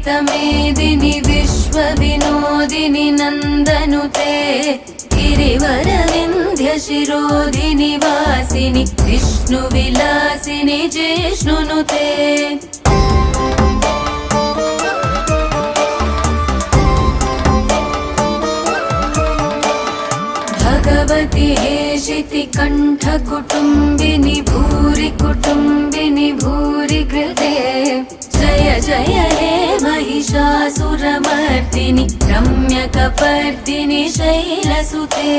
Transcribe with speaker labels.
Speaker 1: विदितमेदिनि विश्वविनोदिनि नन्दनुते गिरिवरविन्ध्यशिरोधिनि वासिनि विष्णुविलासिनि जिष्णुनुते भगवति हेशिति कण्ठकुटुम्बिनि भूरि कुटुम्बिनि भूरि कृते जय जय हे महिषासुरमर्दिनि रम्यकपर्दिनि शैलसुते।